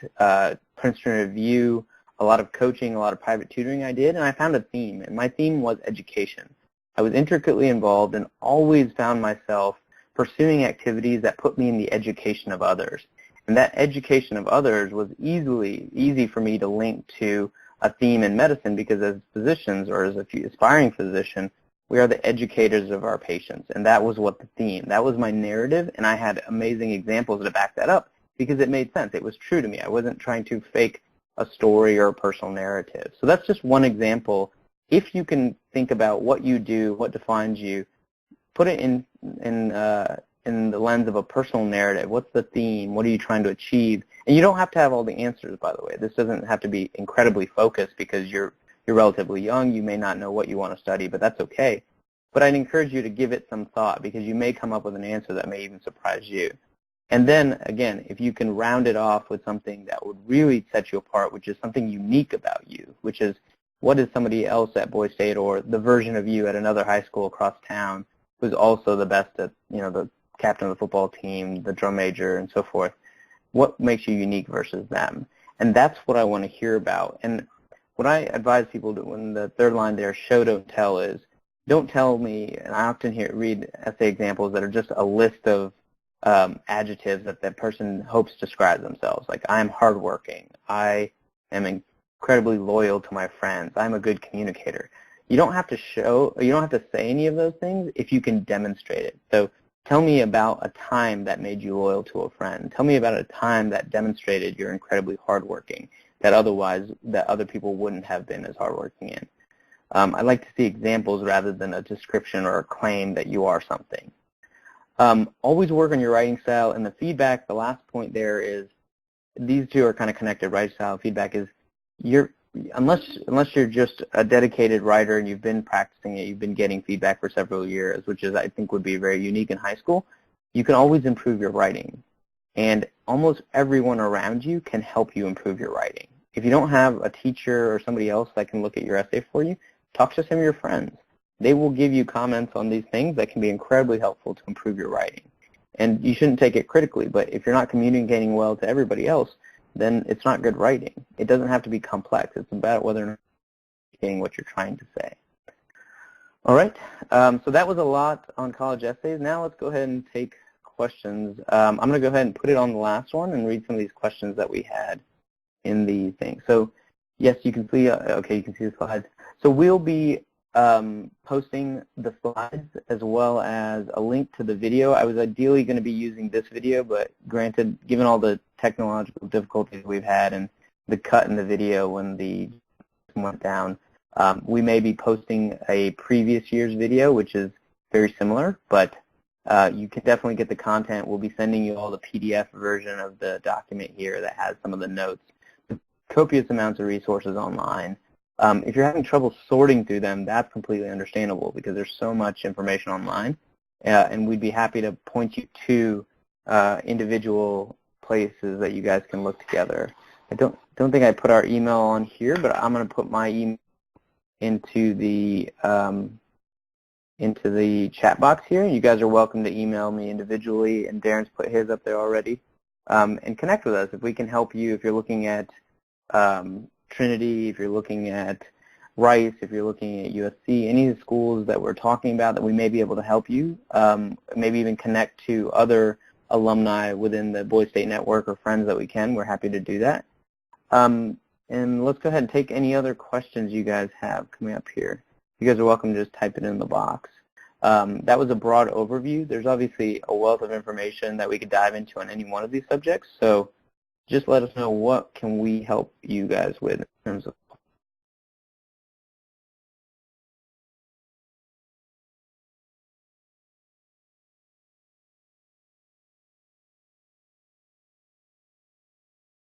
Princeton Review, a lot of coaching, a lot of private tutoring I did, and I found a theme. And my theme was education. I was intricately involved and always found myself pursuing activities that put me in the education of others. And that education of others was easy for me to link to a theme in medicine, because as physicians, or as an aspiring physician, we are the educators of our patients. And that was what the theme, that was my narrative, and I had amazing examples to back that up because it made sense. It was true to me. I wasn't trying to fake a story or a personal narrative. So that's just one example. If you can think about what you do, what defines you, put it in the lens of a personal narrative. What's the theme? What are you trying to achieve? And you don't have to have all the answers, by the way. This doesn't have to be incredibly focused because you're relatively young. You may not know what you want to study, but that's okay. But I'd encourage you to give it some thought, because you may come up with an answer that may even surprise you. And then, again, if you can round it off with something that would really set you apart, which is something unique about you, which is what is somebody else at Boise State or the version of you at another high school across town who's also the best at, the captain of the football team, the drum major, and so forth. What makes you unique versus them? And that's what I want to hear about. And what I advise people to, when the third line there, show, don't tell, is don't tell me, and I often read essay examples that are just a list of adjectives that that person hopes to describe themselves. Like, I'm hardworking, I am incredibly loyal to my friends, I'm a good communicator. You don't have to say any of those things if you can demonstrate it. So tell me about a time that made you loyal to a friend. Tell me about a time that demonstrated you're incredibly hardworking, that other people wouldn't have been as hardworking in. I'd like to see examples rather than a description or a claim that you are something. Always work on your writing style. And the feedback, the last point there is, these two are kind of connected. Writing style feedback is, unless you're just a dedicated writer and you've been practicing it, you've been getting feedback for several years, which is, I think, would be very unique in high school, you can always improve your writing. And almost everyone around you can help you improve your writing. If you don't have a teacher or somebody else that can look at your essay for you, talk to some of your friends. They will give you comments on these things that can be incredibly helpful to improve your writing. And you shouldn't take it critically, but if you're not communicating well to everybody else, then it's not good writing. It doesn't have to be complex. It's about whether or not you're getting what you're trying to say. All right, so that was a lot on college essays. Now let's go ahead and take questions. I'm going to go ahead and put it on the last one and read some of these questions that we had in the thing. So yes, you can see, okay, you can see the slides. So we'll be posting the slides as well as a link to the video. I was ideally going to be using this video, but granted, given all the technological difficulties we've had and the cut in the video when the went down, we may be posting a previous year's video, which is very similar, but you can definitely get the content. We'll be sending you all the PDF version of the document here that has some of the notes. The copious amounts of resources online. If you're having trouble sorting through them, that's completely understandable because there's so much information online, and we'd be happy to point you to individual places that you guys can look together. I don't think I put our email on here, but I'm going to put my email into the chat box here. You guys are welcome to email me individually, and Darren's put his up there already. And connect with us if we can help you. If you're looking at Trinity, if you're looking at Rice, if you're looking at USC, any of the schools that we're talking about that we may be able to help you, maybe even connect to other alumni within the Boys State Network or friends that we can, we're happy to do that. And let's go ahead and take any other questions you guys have coming up here. You guys are welcome to just type it in the box. That was a broad overview. There's obviously a wealth of information that we could dive into on any one of these subjects, so just let us know what can we help you guys with in terms of.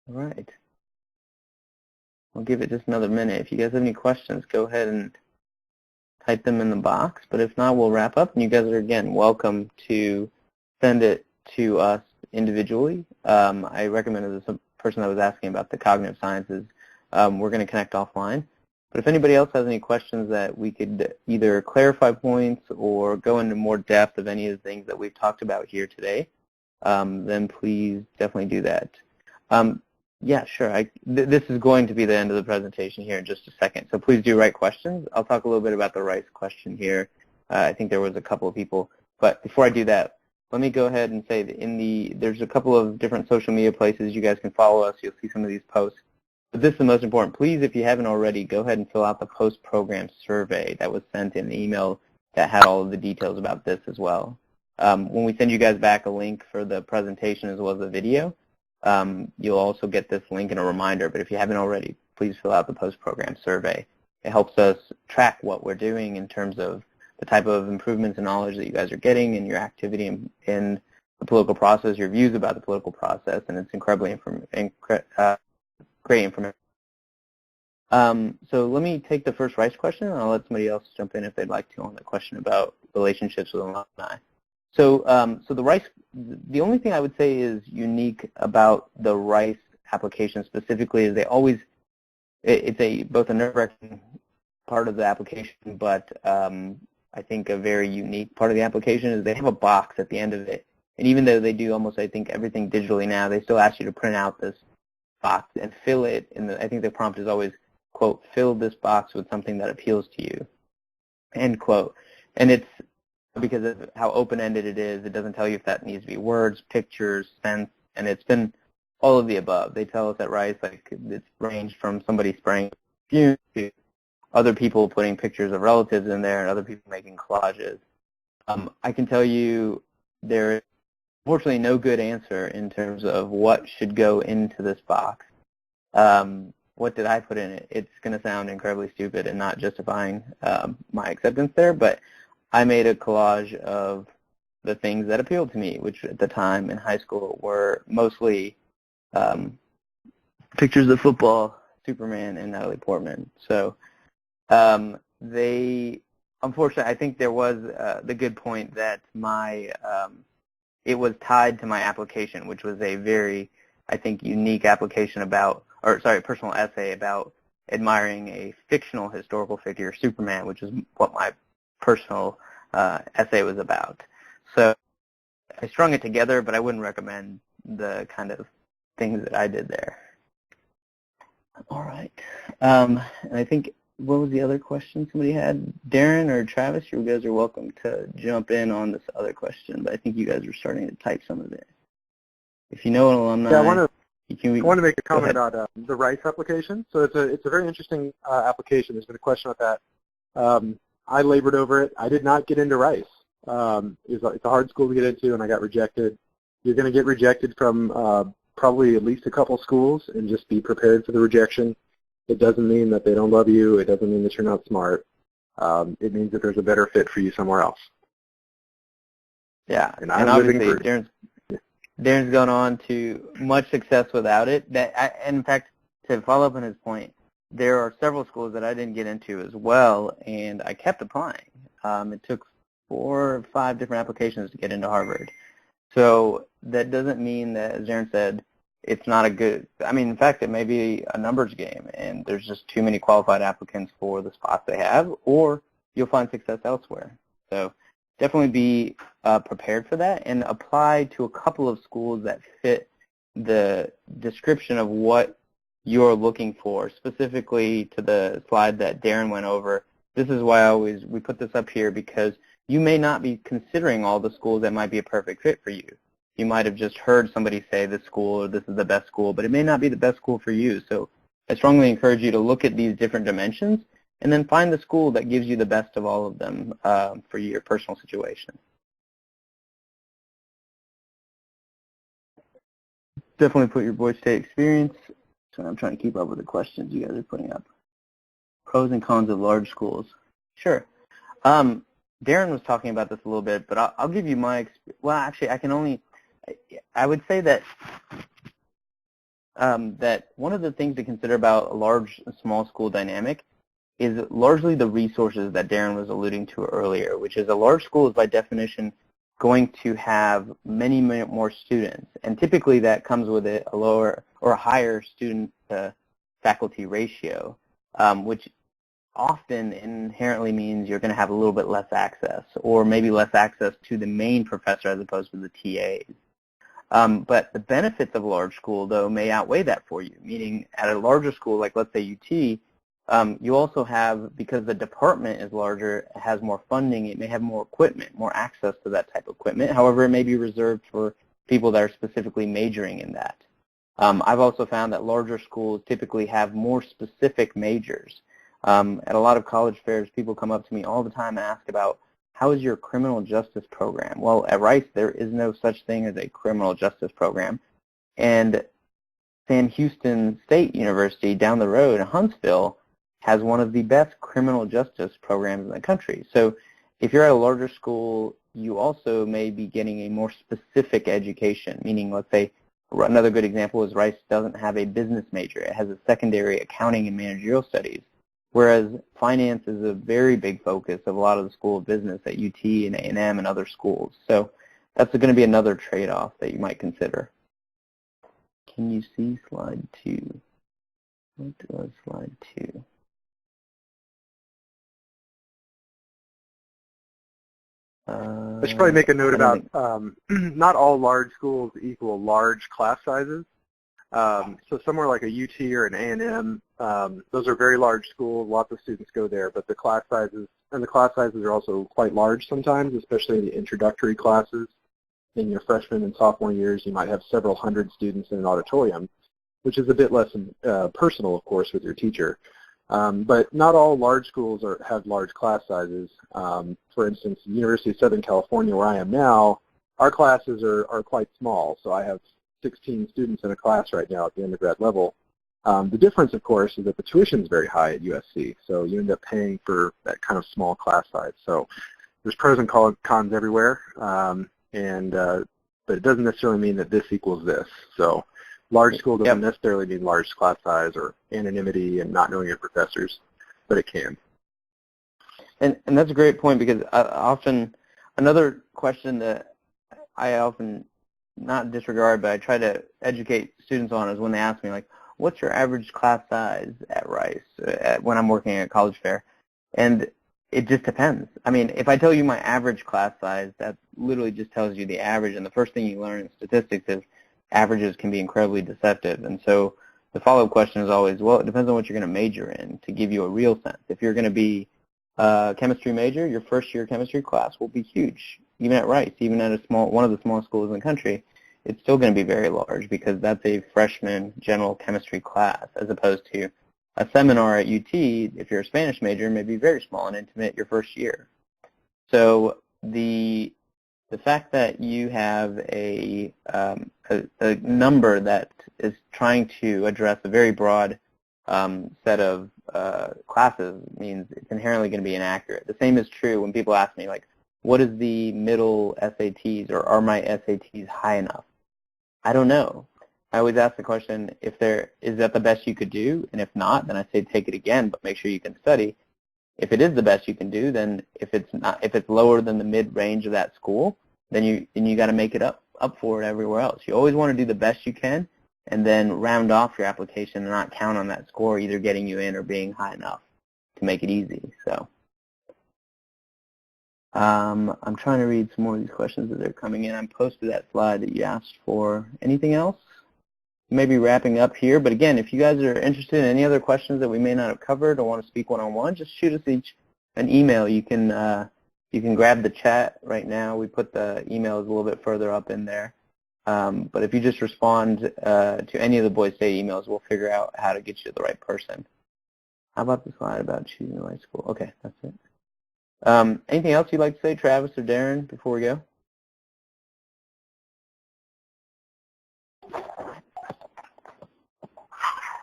All right. I'll give it just another minute. If you guys have any questions, go ahead and type them in the box. But if not, we'll wrap up. And you guys are, again, welcome to send it to us individually. I recommended this person that was asking about the cognitive sciences. We're going to connect offline. But if anybody else has any questions that we could either clarify points or go into more depth of any of the things that we've talked about here today, then please definitely do that. Yeah, sure. This is going to be the end of the presentation here in just a second, so please do write questions. I'll talk a little bit about the Rice question here. I think there was a couple of people, but before I do that, let me go ahead and say that there's a couple of different social media places you guys can follow us. You'll see some of these posts. But this is the most important. Please, if you haven't already, go ahead and fill out the post-program survey that was sent in an email that had all of the details about this as well. When we send you guys back a link for the presentation as well as the video, you'll also get this link and a reminder, but if you haven't already, please fill out the post-program survey. It helps us track what we're doing in terms of the type of improvements in knowledge that you guys are getting and your activity in the political process, your views about the political process, and it's incredibly great information. So let me take the first Rice question, and I'll let somebody else jump in if they'd like to on the question about relationships with alumni. So, the only thing I would say is unique about the Rice application specifically is it's both a nerve-wracking part of the application, but I think a very unique part of the application is they have a box at the end of it. And even though they do almost, I think, everything digitally now, they still ask you to print out this box and fill it. I think the prompt is always, quote, fill this box with something that appeals to you, end quote. And it's because of how open-ended it is. It doesn't tell you if that needs to be words, pictures, sense, and it's been all of the above. They tell us at Rice, like, it's ranged from somebody spraying perfume to other people putting pictures of relatives in there and other people making collages. I can tell you there is unfortunately no good answer in terms of what should go into this box. What did I put in it? It's going to sound incredibly stupid and not justifying my acceptance there, but I made a collage of the things that appealed to me, which at the time in high school were mostly pictures of football, Superman, and Natalie Portman. So unfortunately, I think there was the good point that it was tied to my application, which was a very, I think, unique application personal essay about admiring a fictional historical figure, Superman, which is what my personal essay was about. So I strung it together, but I wouldn't recommend the kind of things that I did there. All right. And I think, what was the other question somebody had? Darren or Travis, you guys are welcome to jump in on this other question, but I think you guys are starting to type some of it. If you know an alumni, I want to make a comment about the Rice application. So it's a very interesting application. There's been a question about that. I labored over it. I did not get into Rice. It's a hard school to get into, and I got rejected. You're going to get rejected from probably at least a couple schools, and just be prepared for the rejection. It doesn't mean that they don't love you. It doesn't mean that you're not smart. It means that there's a better fit for you somewhere else. Yeah, and obviously Darren's gone on to much success without it. And in fact, to follow up on his point, there are several schools that I didn't get into as well, and I kept applying. It took 4 or 5 different applications to get into Harvard. So that doesn't mean that, as Darren said, it's not a good, I mean, in fact, it may be a numbers game, and there's just too many qualified applicants for the spots they have, or you'll find success elsewhere. So definitely be prepared for that and apply to a couple of schools that fit the description of what you're looking for, specifically to the slide that Darren went over. This is why we put this up here, because you may not be considering all the schools that might be a perfect fit for you. You might have just heard somebody say this school or this is the best school, but it may not be the best school for you. So I strongly encourage you to look at these different dimensions and then find the school that gives you the best of all of them for your personal situation. Definitely put your Boise State experience. So I'm trying to keep up with the questions you guys are putting up. Pros and cons of large schools. Sure. Darren was talking about this a little bit, but I'll give you my experience. Well, actually, I would say that that one of the things to consider about a large and small school dynamic is largely the resources that Darren was alluding to earlier, which is a large school is by definition going to have many more students, and typically that comes with a lower or a higher student to faculty ratio, which often inherently means you're going to have a little bit less access, or maybe less access to the main professor as opposed to the TAs. But the benefits of a large school, though, may outweigh that for you, meaning at a larger school, like let's say UT, you also have, because the department is larger, it has more funding, it may have more equipment, more access to that type of equipment. However, it may be reserved for people that are specifically majoring in that. I've also found that larger schools typically have more specific majors. At a lot of college fairs, people come up to me all the time and ask about, how is your criminal justice program? Well, at Rice, there is no such thing as a criminal justice program. And Sam Houston State University down the road in Huntsville has one of the best criminal justice programs in the country. So if you're at a larger school, you also may be getting a more specific education, meaning, let's say, another good example is Rice doesn't have a business major. It has a secondary accounting and managerial studies, whereas finance is a very big focus of a lot of the School of Business at UT and A&M and other schools. So that's going to be another trade-off that you might consider. Can you see slide 2? What was slide 2? I should probably make a note about not all large schools equal large class sizes. So somewhere like a UT or an A&M, those are very large schools. Lots of students go there, but the class sizes are also quite large sometimes, especially in the introductory classes. In your freshman and sophomore years, you might have several hundred students in an auditorium, which is a bit less personal, of course, with your teacher. But not all large schools have large class sizes. For instance, the University of Southern California, where I am now, our classes are quite small. So I have 16 students in a class right now at the undergrad level. The difference, of course, is that the tuition is very high at USC. So you end up paying for that kind of small class size. So there's pros and cons everywhere. But it doesn't necessarily mean that this equals this. So large school doesn't necessarily mean large class size or anonymity and not knowing your professors, but it can. And that's a great point, because another question that I often not disregard, but I try to educate students on is when they ask me, like, what's your average class size at Rice when I'm working at a college fair? And it just depends. I mean, if I tell you my average class size, that literally just tells you the average. And the first thing you learn in statistics is averages can be incredibly deceptive. And so the follow-up question is always, well, it depends on what you're going to major in to give you a real sense. If you're going to be a chemistry major, your first year chemistry class will be huge. Even at Rice, even at one of the smallest schools in the country, it's still going to be very large, because that's a freshman general chemistry class, as opposed to a seminar at UT, if you're a Spanish major, may be very small and intimate your first year. So the fact that you have a number that is trying to address a very broad set of classes means it's inherently going to be inaccurate. The same is true when people ask me, like, what is the middle SATs, or are my SATs high enough? I don't know. I always ask the question, is that the best you could do? And if not, then I say take it again, but make sure you can study. If it is the best you can do, then if it's lower than the mid-range of that school, then you got to make it up for it everywhere else. You always want to do the best you can, and then round off your application and not count on that score either getting you in or being high enough to make it easy. So I'm trying to read some more of these questions as they're coming in. I posted that slide that you asked for. Anything else? Maybe wrapping up here, but again, if you guys are interested in any other questions that we may not have covered or want to speak one-on-one, just shoot us each an email. You can grab the chat right now. We put the emails a little bit further up in there. But if you just respond to any of the Boys State emails, we'll figure out how to get you the right person. How about the slide about choosing the right school? Okay, that's it. Anything else you'd like to say, Travis or Darren, before we go?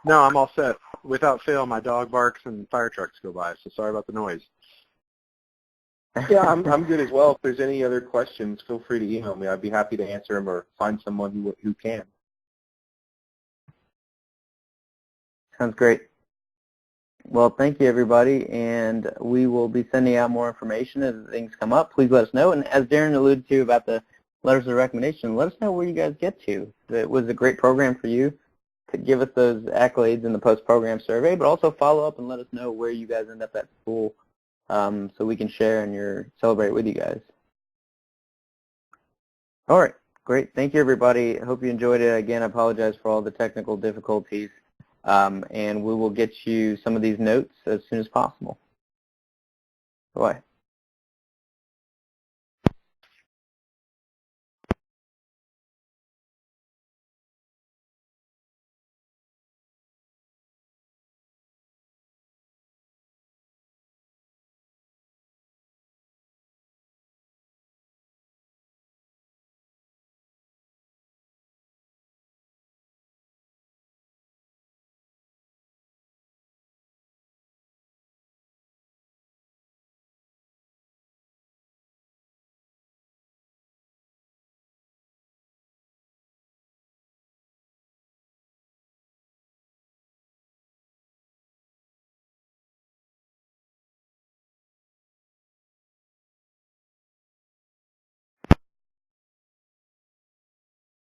No, I'm all set. Without fail, my dog barks and fire trucks go by, so sorry about the noise. Yeah, I'm good as well. If there's any other questions, feel free to email me. I'd be happy to answer them or find someone who can. Sounds great. Well, thank you, everybody, and we will be sending out more information as things come up. Please let us know. And as Darren alluded to about the letters of recommendation, let us know where you guys get to. It was a great program for you to give us those accolades in the post-program survey, but also follow up and let us know where you guys end up at school so we can share and celebrate with you guys. All right, great. Thank you, everybody. I hope you enjoyed it. Again, I apologize for all the technical difficulties, and we will get you some of these notes as soon as possible. Bye.